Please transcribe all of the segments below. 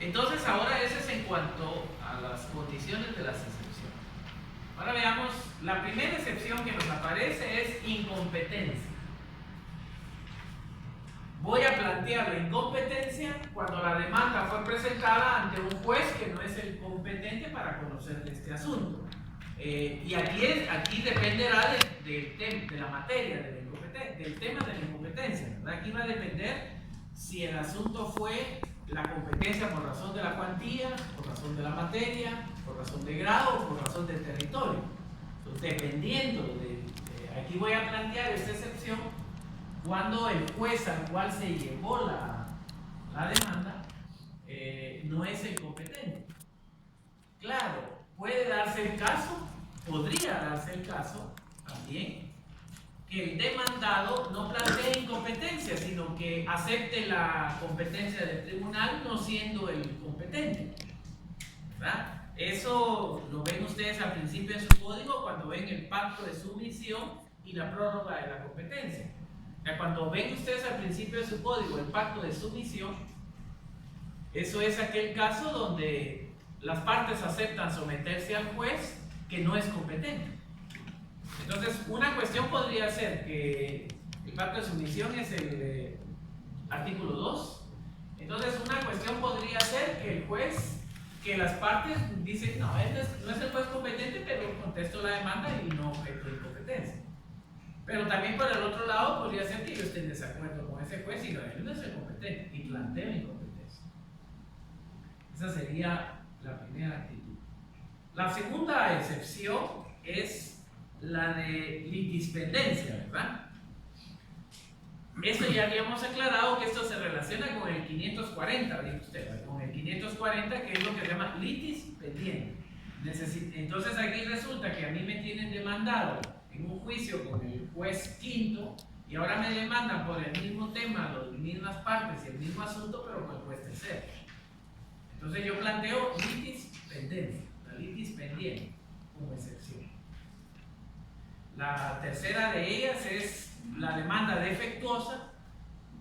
Entonces ahora eso es en cuanto a las condiciones de las excepciones. Ahora veamos, la primera excepción que nos aparece es incompetencia. Voy a plantear la incompetencia cuando la demanda fue presentada ante un juez que no es el competente para conocer de este asunto. Y aquí dependerá de la materia, del tema de la incompetencia, ¿verdad? Aquí va a depender si el asunto fue la competencia por razón de la cuantía, por razón de la materia, por razón de grado o por razón del territorio. Entonces, dependiendo aquí voy a plantear esta excepción cuando el juez al cual se llevó la demanda no es el competente. Claro, puede darse el caso, podría darse el caso también, que el demandado no plantee incompetencia, sino que acepte la competencia del tribunal no siendo el competente, ¿verdad? Eso lo ven ustedes al principio de su código cuando ven el pacto de sumisión y la prórroga de la competencia. Cuando ven ustedes al principio de su código el pacto de sumisión, eso es aquel caso donde las partes aceptan someterse al juez que no es competente. Entonces, una cuestión podría ser que el pacto de sumisión es el artículo 2. Entonces, una cuestión podría ser que el juez, que las partes dicen, no, él no es el juez competente, pero contesto la demanda y no objeto de incompetencia. Pero también por el otro lado podría ser que yo esté en desacuerdo con ese juez y no, él no es el competente y planteo incompetencia. Esa sería la primera actitud. La segunda excepción es la de litispendencia, ¿verdad? Esto ya habíamos aclarado que esto se relaciona con el 540, dijo usted, ¿verdad? Con el 540, que es lo que se llama litis pendiente. Entonces aquí resulta que a mí me tienen demandado en un juicio con el juez quinto y ahora me demandan por el mismo tema, las mismas partes y el mismo asunto, pero con el juez tercero. Entonces yo planteo litis pendencia, la litis pendiente como excepción. La tercera de ellas es la demanda defectuosa,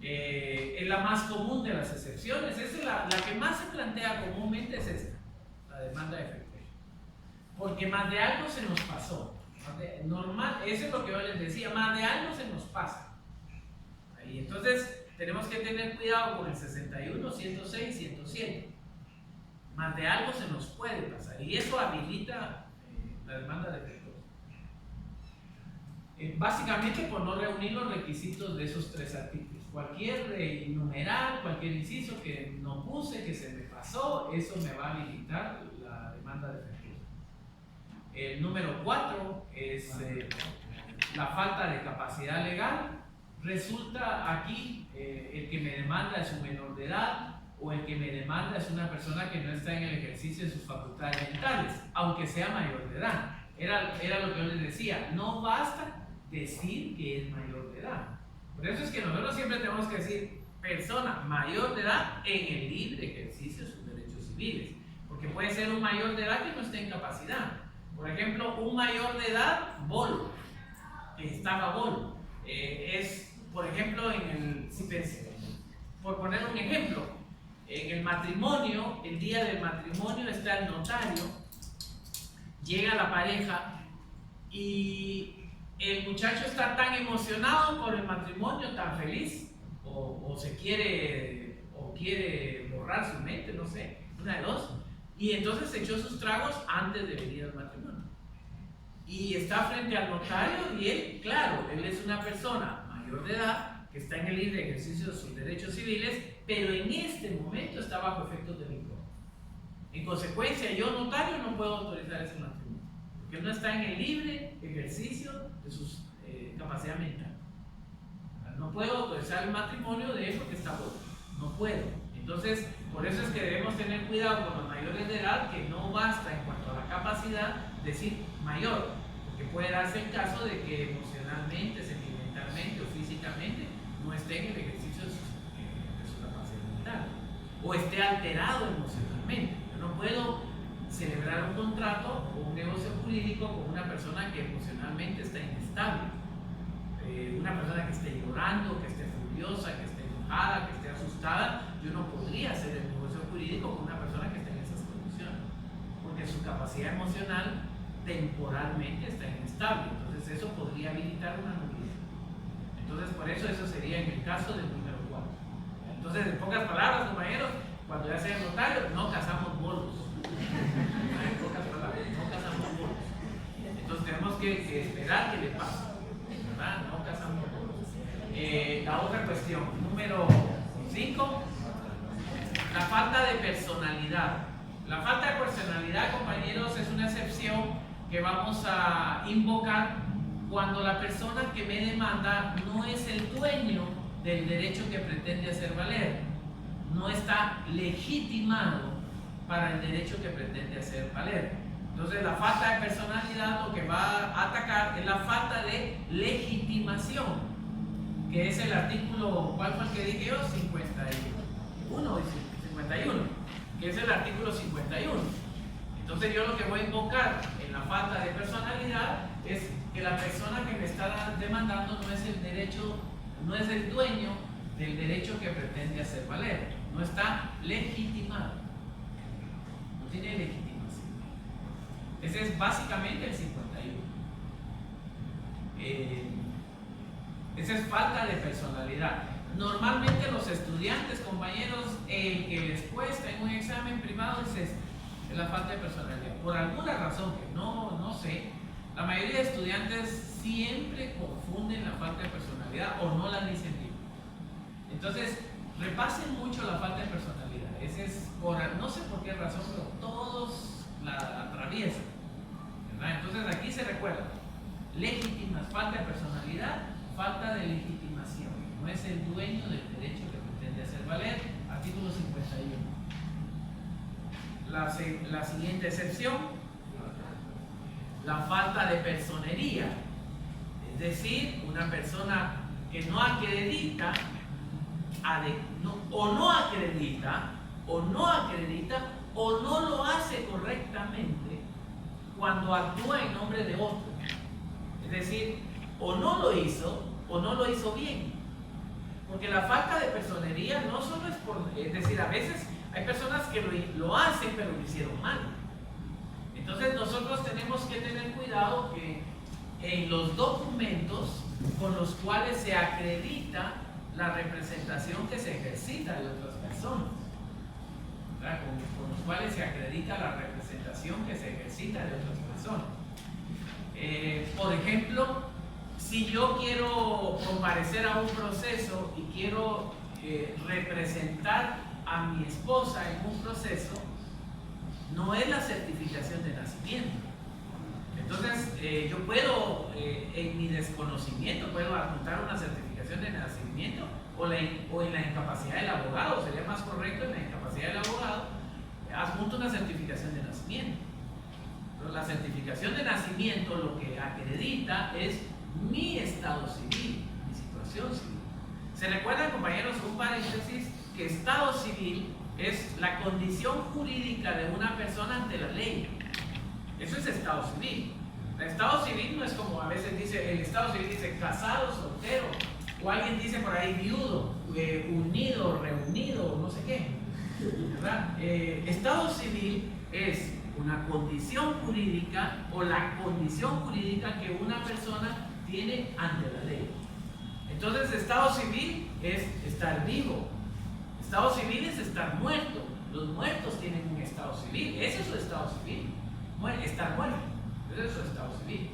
es la más común de las excepciones, es la que más se plantea comúnmente es esta, la demanda defectuosa. Porque más de algo se nos pasó. Normal, eso es lo que yo les decía, más de algo se nos pasa. Y entonces tenemos que tener cuidado con el 61, 106, 107. Más de algo se nos puede pasar y eso habilita la demanda defectuosa. Básicamente por no reunir los requisitos de esos tres artículos. Cualquier numeral, cualquier inciso que no puse, que se me pasó, eso me va a habilitar la demanda defectuosa. El número 4 es la falta de capacidad legal. Resulta aquí el que me demanda es un menor de edad o el que me demanda es una persona que no está en el ejercicio de sus facultades mentales, aunque sea mayor de edad. Era lo que yo les decía, no basta decir que es mayor de edad. Por eso es que nosotros siempre tenemos que decir persona mayor de edad en el libre ejercicio de sus derechos civiles, porque puede ser un mayor de edad que no esté en capacidad. Por ejemplo, un mayor de edad, bolo, que estaba bolo. Por ejemplo, por poner un ejemplo, en el matrimonio, el día del matrimonio está el notario, llega la pareja y el muchacho está tan emocionado por el matrimonio, tan feliz, o quiere borrar su mente, no sé, una de dos. Y entonces se echó sus tragos antes de venir al matrimonio. Y está frente al notario y él, claro, él es una persona mayor de edad que está en el libre ejercicio de sus derechos civiles, pero en este momento está bajo efectos de licor. En consecuencia, yo notario no puedo autorizar ese matrimonio, porque él no está en el libre ejercicio de sus capacidad mental. No puedo autorizar el matrimonio de él porque está bueno. No puedo. Entonces, por eso es que debemos tener cuidado con los mayores de edad, que no basta en cuanto a la capacidad decir mayor, porque puede darse el caso de que emocionalmente, sentimentalmente o físicamente no esté en el ejercicio de su capacidad mental o esté alterado emocionalmente. Yo no puedo celebrar un contrato o un negocio jurídico con una persona que emocionalmente está inestable, una persona que esté llorando, que esté furiosa, que esté enojada, que esté asustada. Yo no podría hacer el negocio jurídico con una capacidad emocional temporalmente está inestable. Entonces eso podría habilitar una nulidad. Entonces por eso sería en el caso del número 4. Entonces, en pocas palabras, compañeros, cuando ya sean notarios, no cazamos bolos. En pocas palabras, no cazamos bolos. Entonces tenemos que esperar que le pase, ¿verdad? No cazamos bolos. La otra cuestión, número 5, la falta de personalidad. La falta de personalidad, compañeros, es una excepción que vamos a invocar cuando la persona que me demanda no es el dueño del derecho que pretende hacer valer, no está legitimado para el derecho que pretende hacer valer. Entonces la falta de personalidad lo que va a atacar es la falta de legitimación, que es el artículo, ¿cuál fue el que dije yo? 51, que es el artículo 51. Entonces yo lo que voy a invocar en la falta de personalidad es que la persona que me está demandando no es el derecho, no es el dueño del derecho que pretende hacer valer, no está legitimado, no tiene legitimación. Ese es básicamente el 51. Esa es falta de personalidad. Normalmente los estudiantes, compañeros, el que les cuesta en un examen privado es la falta de personalidad. Por alguna razón que no sé, la mayoría de estudiantes siempre confunden la falta de personalidad o no la dicen bien. Entonces, repasen mucho la falta de personalidad. Ese es no sé por qué razón, pero todos la atraviesan, ¿verdad? Entonces aquí se recuerda: legítimas, falta de personalidad, falta de legitimación. No es el dueño del derecho que pretende hacer valer. Artículo 51. La siguiente excepción, la falta de personería, es decir, una persona que no acredita o no lo hace correctamente cuando actúa en nombre de otro. Es decir, o no lo hizo bien. Porque la falta de personería no solo es es decir, a veces hay personas que lo hacen pero lo hicieron mal. Entonces nosotros tenemos que tener cuidado que en los documentos con los cuales se acredita la representación que se ejercita de otras personas, ¿verdad? Con los cuales se acredita la representación que se ejercita de otras personas. Por ejemplo, si yo quiero comparecer a un proceso y quiero representar a mi esposa en un proceso, no es la certificación de nacimiento. Entonces, yo puedo, en mi desconocimiento, puedo adjuntar una certificación de nacimiento o en la incapacidad del abogado, sería más correcto en la incapacidad del abogado, adjunto una certificación de nacimiento. Pero la certificación de nacimiento lo que acredita es mi estado civil, mi situación civil. ¿Se recuerdan, compañeros, un paréntesis, que estado civil es la condición jurídica de una persona ante la ley? Eso es estado civil. El estado civil no es como a veces dice, el estado civil dice casado, soltero, o alguien dice por ahí viudo, unido, reunido, no sé qué, ¿verdad? Estado civil es una condición jurídica o la condición jurídica que una persona tiene ante la ley. Entonces, estado civil es estar vivo, estado civil es estar muerto. Los muertos tienen un estado civil, ese es su estado civil, estar muerto, ese es su estado civil.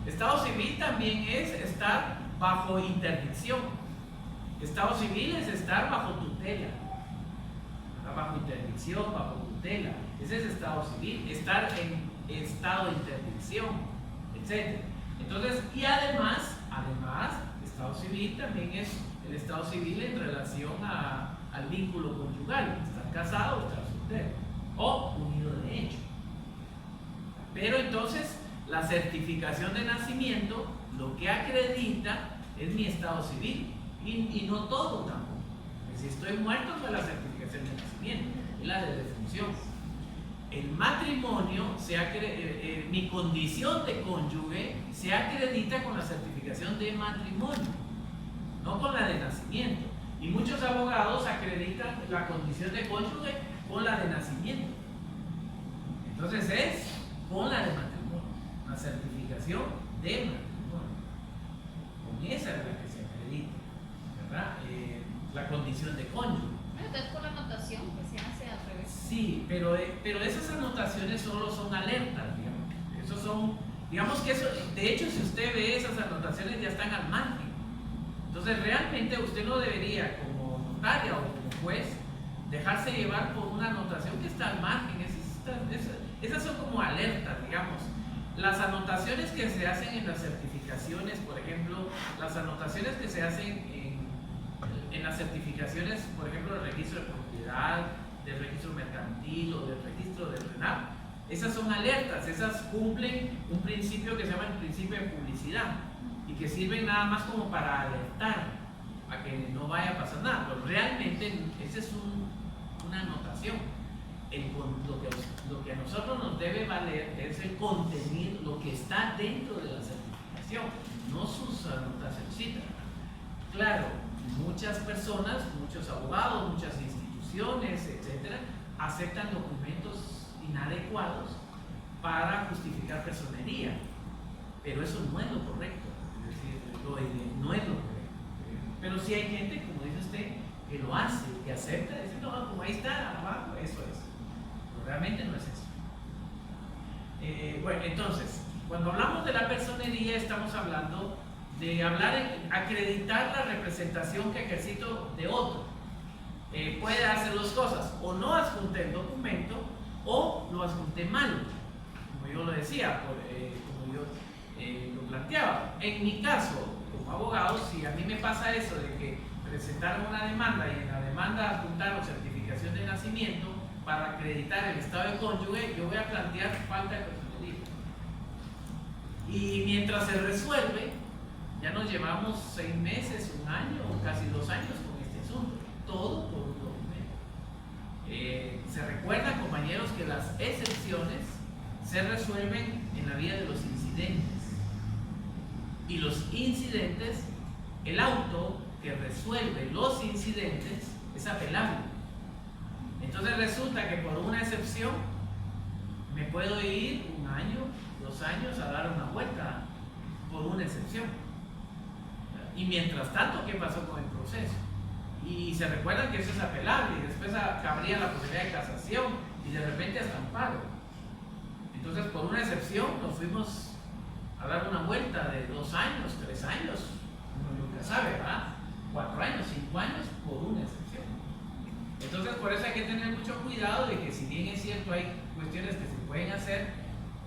Estado civil también es estar bajo interdicción. Estado civil es estar bajo tutela, bajo interdicción, bajo tutela. Ese es estado civil, estar en estado de interdicción, etc. Entonces, y además, estado civil también es el estado civil en relación al vínculo conyugal, estar casado o estar soltero, o unido de hecho. Pero entonces, la certificación de nacimiento lo que acredita es mi estado civil, y no todo tampoco. Si estoy muerto, no es la certificación de nacimiento, es la de defunción. El matrimonio, mi condición de cónyuge se acredita con la certificación de matrimonio, no con la de nacimiento. Y muchos abogados acreditan la condición de cónyuge con la de nacimiento. Entonces es con la de matrimonio, una certificación de matrimonio. Con esa es la que se acredita, ¿verdad? La condición de cónyuge. Entonces por la anotación que se hace al revés. Sí, pero esas anotaciones solo son alertas, digamos. Esos son, digamos que eso, de hecho, si usted ve esas anotaciones ya están al margen. Entonces realmente usted no debería, como notaria o como juez, dejarse llevar por una anotación que está al margen. Esas son como alertas, digamos. Las anotaciones que se hacen en las certificaciones, por ejemplo, las anotaciones que se hacen en las certificaciones, por ejemplo, del registro de propiedad, del registro mercantil o del registro del RENAP, esas son alertas, esas cumplen un principio que se llama el principio de publicidad y que sirven nada más como para alertar a que no vaya a pasar nada, pero realmente esa es una anotación. Lo que a nosotros nos debe valer es el contenido, lo que está dentro de la certificación, no sus anotaciones. Claro, muchas personas, muchos abogados, muchas instituciones, etcétera, aceptan documentos inadecuados para justificar personería, pero eso no es lo correcto, es decir, no es lo correcto. Pero sí hay gente, como dice usted, que lo hace, que acepta, dice, no, como ahí está, abajo, eso es. Pero realmente no es eso. Bueno, entonces, cuando hablamos de la personería, estamos hablando de acreditar la representación que ejercito de otro. Puede hacer dos cosas, o no adjunté el documento o lo adjunté mal, como yo lo decía, como yo lo planteaba. En mi caso, como abogado, si a mí me pasa eso de que presentaron una demanda y en la demanda adjuntaron certificación de nacimiento para acreditar el estado de cónyuge, yo voy a plantear falta de personería. Y mientras se resuelve, ya nos llevamos 6 meses, 1 año o casi 2 años con este asunto, todo por un documento. Se recuerda, compañeros, que las excepciones se resuelven en la vía de los incidentes. Y los incidentes, el auto que resuelve los incidentes es apelable. Entonces resulta que por una excepción me puedo ir 1 año, 2 años a dar una vuelta por una excepción. Y mientras tanto, ¿qué pasó con el proceso? Y se recuerdan que eso es apelable y después cabría la posibilidad de casación y de repente hasta amparo. Entonces, por una excepción nos fuimos a dar una vuelta de 2 años, 3 años, uno nunca sabe, ¿verdad? 4 años, 5 años por una excepción. Entonces, por eso hay que tener mucho cuidado de que, si bien es cierto, hay cuestiones que se pueden hacer,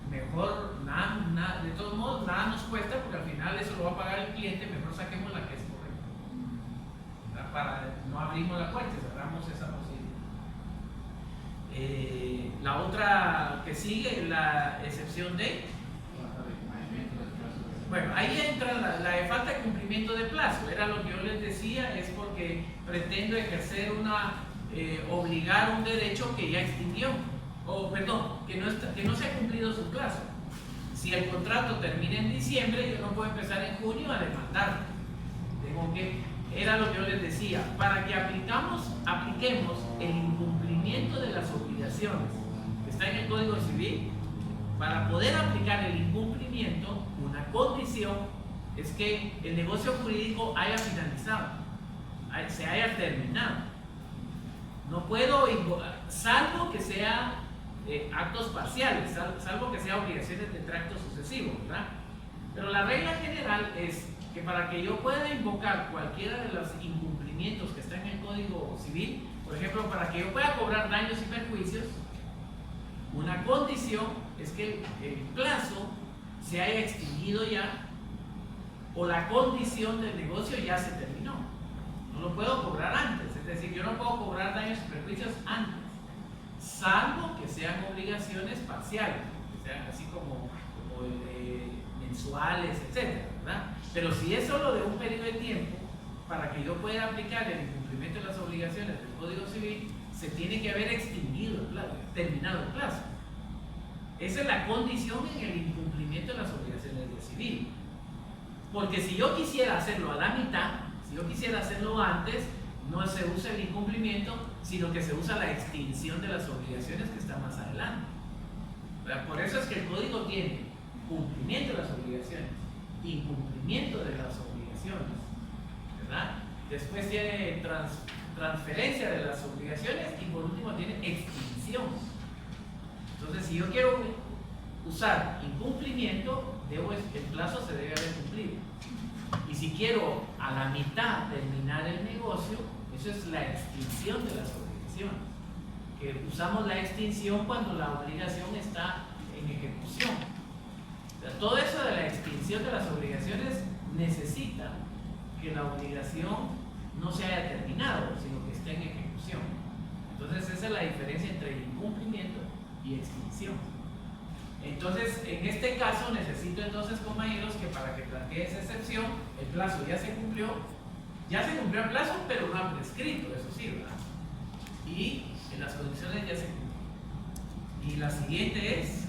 mejor nada, de todos modos, nada nos cuesta, porque al final eso lo va a pagar el cliente, mejor saquemos la que es correcta. No abrimos la puerta, cerramos esa posibilidad. La otra que sigue es la excepción de... Bueno, ahí entra la de falta de cumplimiento de plazo. Era lo que yo les decía, es porque pretendo ejercer obligar un derecho que ya extinguió, o perdón, que no se ha cumplido su plazo. Si el contrato termina en diciembre, yo no puedo empezar en junio a demandar. Era lo que yo les decía, para que apliquemos el incumplimiento de las obligaciones que está en el Código Civil. Para poder aplicar el incumplimiento, una condición es que el negocio jurídico haya finalizado, se haya terminado. No puedo, salvo que sea actos parciales, salvo que sea obligaciones de tracto sucesivo, ¿verdad? Pero la regla general es que para que yo pueda invocar cualquiera de los incumplimientos que están en el Código Civil, por ejemplo, para que yo pueda cobrar daños y perjuicios, una condición es que el plazo se haya extinguido ya, o la condición del negocio ya se terminó. No lo puedo cobrar antes, es decir, yo no puedo cobrar daños y perjuicios antes, salvo que sean obligaciones parciales, que sean así como mensuales, etcétera, ¿verdad? Pero si es solo de un periodo de tiempo, para que yo pueda aplicar el incumplimiento de las obligaciones del Código Civil, se tiene que haber extinguido el plazo, terminado el plazo. Esa es la condición en el incumplimiento de las obligaciones del civil. Porque si yo quisiera hacerlo a la mitad, si yo quisiera hacerlo antes, no se usa el incumplimiento, sino que se usa la extinción de las obligaciones que están más adelante. ¿verdad? Por eso es que el código tiene cumplimiento de las obligaciones, incumplimiento de las obligaciones, ¿verdad? Después tiene transferencia de las obligaciones y por último tiene extinción. Entonces, si yo quiero usar incumplimiento, el plazo se debe haber cumplido. Y si quiero a la mitad terminar el negocio, eso es la extinción de las obligaciones. Que usamos la extinción cuando la obligación está en ejecución. O sea, todo eso de la extinción de las obligaciones necesita que la obligación no se haya terminado, sino que esté en ejecución. Entonces esa es la diferencia entre incumplimiento y extinción. Entonces, en este caso necesito entonces, compañeros, que para que plantee esa excepción, el plazo ya se cumplió el plazo, pero no ha prescrito, eso sí, ¿verdad? Y en las condiciones ya se cumplió. Y la siguiente es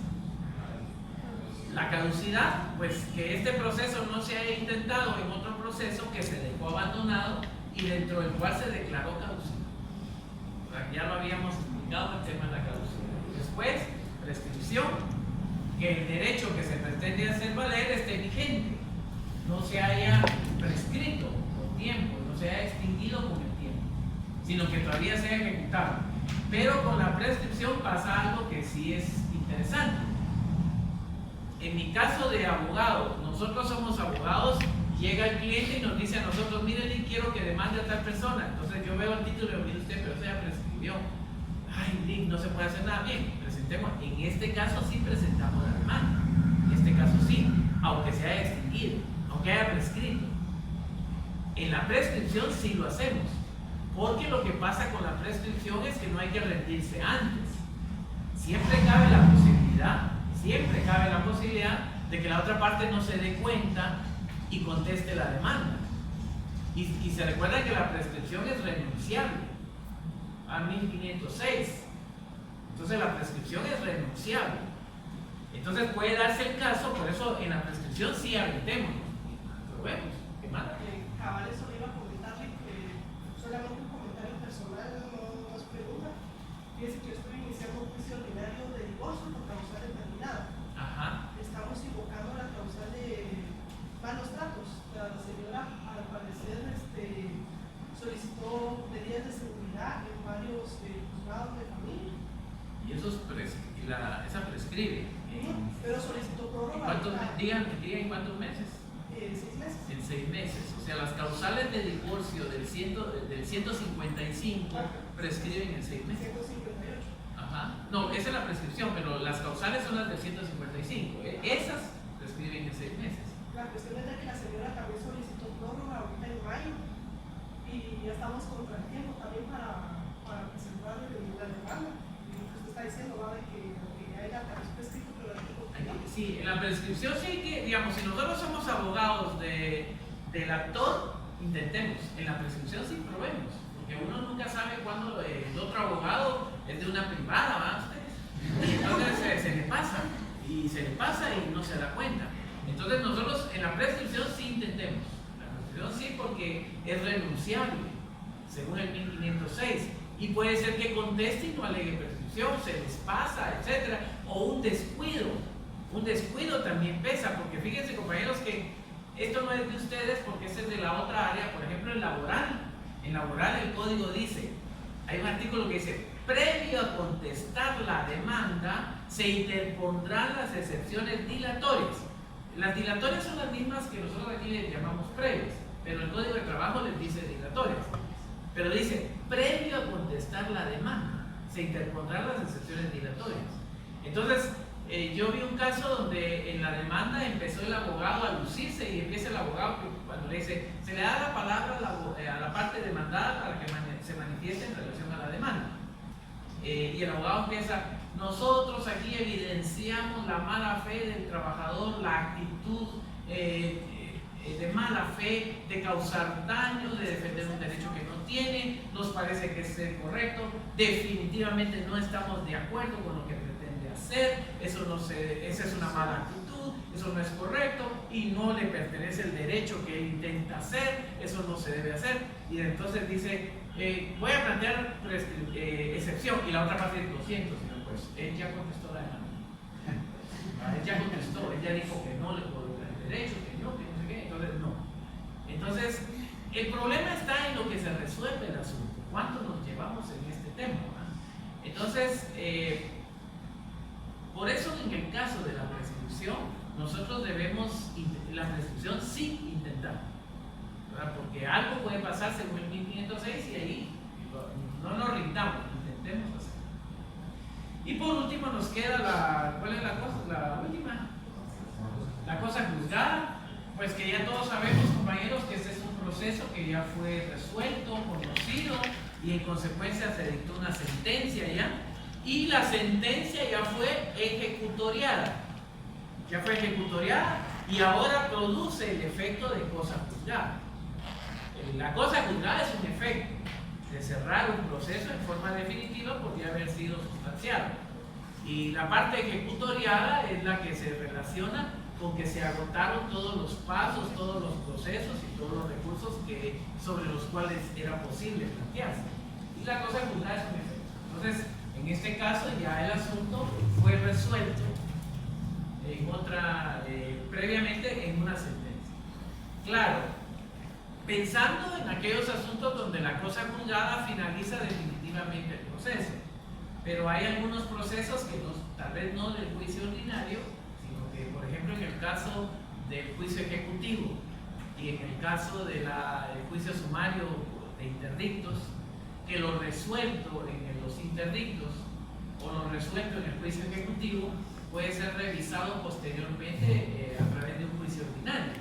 la caducidad, pues que este proceso no se haya intentado en otro proceso que se dejó abandonado y dentro del cual se declaró caducidad. Ya lo habíamos explicado el tema de la caducidad. Después, prescripción, que el derecho que se pretende hacer valer esté vigente, no se haya prescrito con tiempo, no se haya extinguido con el tiempo, sino que todavía sea ejecutado. Pero con la prescripción pasa algo que sí es interesante. En mi caso de abogado, nosotros somos abogados, llega el cliente y nos dice a nosotros, miren, quiero que demande a tal persona. Entonces yo veo el título y digo, mire usted, pero eso ya prescribió. Ay, Nick, no se puede hacer nada. Bien, presentemos. En este caso sí presentamos la demanda. En este caso sí, aunque se haya extinguido, aunque haya prescrito. En la prescripción sí lo hacemos, porque lo que pasa con la prescripción es que no hay que rendirse antes. Siempre cabe la posibilidad de que la otra parte no se dé cuenta y conteste la demanda. Y se recuerda que la prescripción es renunciable a 1506. Entonces la prescripción es renunciable. Entonces puede darse el caso, por eso en la prescripción sí habilitemos. Lo vemos. ¿Qué más? Cabal, eso le iba a comentarle que solamente un comentario personal, no es pregunta. Fíjese que yo estoy iniciando un juicio ordinario de divorcio por causal determinada. Ajá. Estamos invocando la causal de malos tratos. La señora, al parecer, solicitó medidas de seguridad en varios juzgados de familia. Y eso esa prescribe. Pero solicitó prórroga. Digan en cuántos meses. 6 meses. En 6 meses. O sea, las causales de divorcio del 155 prescriben en 6 meses. 158. Ajá. No, esa es la prescripción, pero las causales son las del 155. Esas prescriben en 6 meses. La cuestión es de que la señora también solicitó prórroga ahorita en mayo y ya estamos contra el tiempo también para presentar la demanda. Y lo que usted está diciendo va de que haya prescrito, pero hay que continuar. Sí, en la prescripción sí que, digamos, si nosotros somos abogados del actor, intentemos. En la prescripción sí probemos, porque uno nunca sabe cuándo el otro abogado es de una privada, ¿verdad ustedes? Y entonces se le pasa y no se da cuenta. Entonces nosotros en la prescripción sí intentemos. La prescripción sí, porque es renunciable, según el 1506. Y puede ser que conteste y no alegue prescripción, se les pasa, etc. O un descuido. Un descuido también pesa, porque fíjense, compañeros, que esto no es de ustedes porque ese es de la otra área. Por ejemplo, en laboral. En laboral el código dice, hay un artículo que dice, previo a contestar la demanda, se interpondrán las excepciones dilatorias. Las dilatorias son las mismas que nosotros aquí les llamamos previas, pero el Código de Trabajo les dice dilatorias. Pero dice, previo a contestar la demanda, se interpondrán las excepciones dilatorias. Entonces, yo vi un caso donde en la demanda empezó el abogado a lucirse y empieza el abogado cuando le dice, se le da la palabra a la parte demandada para que se manifieste en relación a la demanda. Y el abogado empieza, nosotros aquí evidenciamos la mala fe del trabajador, la actitud de mala fe, de causar daño, de defender un derecho que no tiene, nos parece que es correcto, definitivamente no estamos de acuerdo con lo que pretende hacer, esa es una mala actitud, eso no es correcto y no le pertenece el derecho que él intenta hacer, eso no se debe hacer. Y entonces dice, voy a plantear excepción, y la otra parte dice, lo siento, señor juez, él ya contestó la demanda. Él ya contestó, él ya dijo que no le puedo dar el derecho, que no sé qué, entonces no. Entonces, el problema está en lo que se resuelve el asunto. ¿Cuánto nos llevamos en este tema? Entonces, por eso en el caso de la prescripción, nosotros debemos, la prescripción sí intentar, ¿verdad? Porque algo puede pasar según el 1506 y ahí no nos rindamos, intentemos hacerlo. Y por último nos queda ¿cuál es la cosa? La última, la cosa juzgada, pues que ya todos sabemos, compañeros, que este es un proceso que ya fue resuelto, conocido, y en consecuencia se dictó una sentencia ya, y la sentencia ya fue ejecutoriada. Ya fue ejecutoriada y ahora produce el efecto de cosa juzgada. La cosa juzgada es un efecto de cerrar un proceso en forma definitiva podría haber sido sustanciado. Y la parte ejecutoriada es la que se relaciona con que se agotaron todos los pasos, todos los procesos y todos los recursos sobre los cuales era posible plantearse. Y la cosa juzgada es un efecto. Entonces, en este caso ya el asunto fue resuelto previamente en una sentencia. Claro, pensando en aquellos asuntos donde la cosa juzgada finaliza definitivamente el proceso, pero hay algunos procesos que tal vez no del juicio ordinario, sino que, por ejemplo, en el caso del juicio ejecutivo y en el caso del juicio sumario de interdictos, que lo resuelto en los interdictos o lo resuelto en el juicio ejecutivo puede ser revisado posteriormente a través de un juicio ordinario.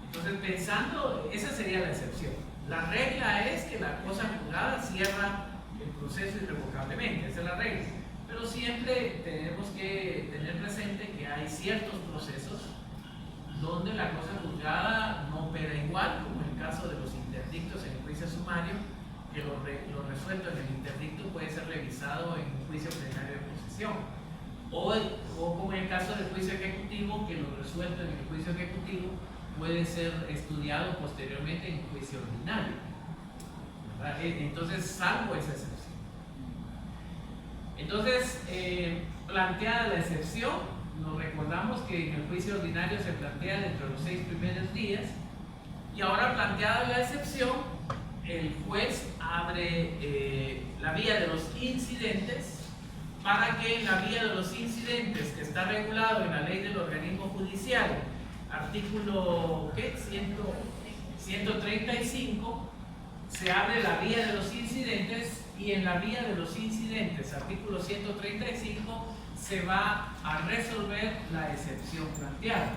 Entonces, pensando, esa sería la excepción. La regla es que la cosa juzgada cierra el proceso irrevocablemente, esa es la regla. Pero siempre tenemos que tener presente que hay ciertos procesos donde la cosa juzgada no opera igual, como en el caso de los interdictos en el juicio sumario, que lo resuelto en el interdicto puede ser revisado en un juicio plenario de posesión. O como en el caso del juicio ejecutivo, que lo resuelto en el juicio ejecutivo puede ser estudiado posteriormente en juicio ordinario, ¿verdad? Entonces, salvo esa excepción. Entonces, planteada la excepción, nos recordamos que en el juicio ordinario se plantea dentro de los 6 primeros días, y ahora planteada la excepción, el juez abre la vía de los incidentes para que en la vía de los incidentes, que está regulado en la ley del organismo judicial, artículo 135, se abre la vía de los incidentes, y en la vía de los incidentes, artículo 135, se va a resolver la excepción planteada.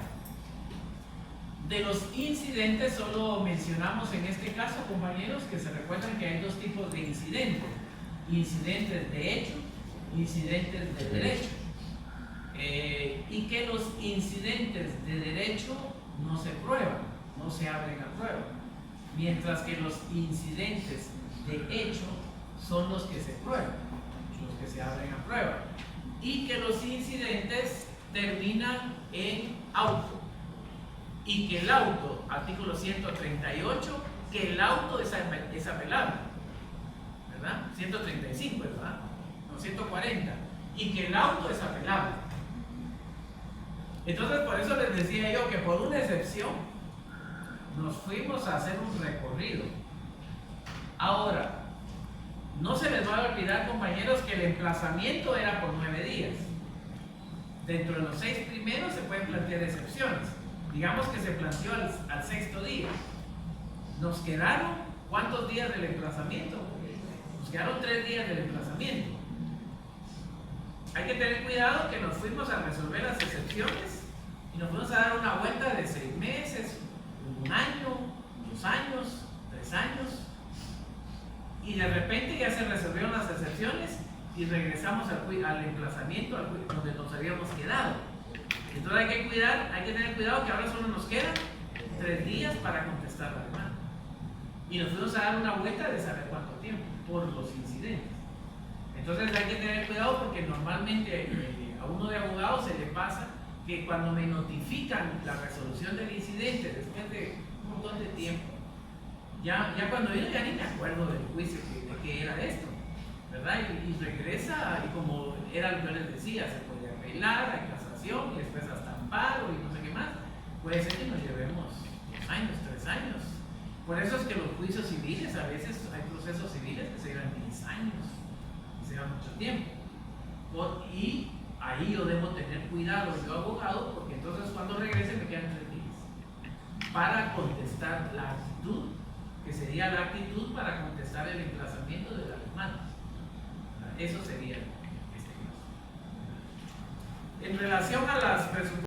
De los incidentes solo mencionamos en este caso, compañeros, que se recuerdan que hay 2 tipos de incidentes: incidentes de hecho, incidentes de derecho. Y que los incidentes de derecho no se prueban, no se abren a prueba, mientras que los incidentes de hecho son los que se prueban, los que se abren a prueba, y que los incidentes terminan en auto, y que el auto, artículo 138, que el auto es apelable, ¿verdad? 135, ¿verdad? No, 140, y que el auto es apelable. Entonces, por eso les decía yo que por una excepción nos fuimos a hacer un recorrido. Ahora, no se les va a olvidar, compañeros, que el emplazamiento era por 9 días. Dentro de los 6 primeros se pueden plantear excepciones. Digamos que se planteó al 6º día. Nos quedaron, ¿cuántos días del emplazamiento? Nos quedaron 3 días del emplazamiento. Hay que tener cuidado que nos fuimos a resolver las excepciones y nos fuimos a dar una vuelta de 6 meses, 1 año, 2 años, 3 años, y de repente ya se resolvieron las excepciones y regresamos al emplazamiento donde nos habíamos quedado. Entonces hay que tener cuidado que ahora solo nos quedan 3 días para contestar la demanda. Y nos fuimos a dar una vuelta de saber cuánto tiempo, por los incidentes. Entonces hay que tener cuidado porque normalmente a uno de abogados se le pasa que cuando me notifican la resolución del incidente después de un montón de tiempo, ya cuando yo ya ni me acuerdo del juicio de qué era esto, ¿verdad? Y regresa, y como era lo que yo les decía, se puede apelar, hay casación, apelación y después hasta amparo y no sé qué más, puede ser que nos llevemos 2 años, 3 años. Por eso es que los juicios civiles, a veces hay procesos civiles que se llevan 10 años, y se llevan mucho tiempo. Y ahí yo debo tener cuidado, yo abogado, porque entonces cuando regrese me quedan 3 días para contestar la actitud, que sería la actitud para contestar el emplazamiento de las demandas. Eso sería este caso. En relación a las presupuestos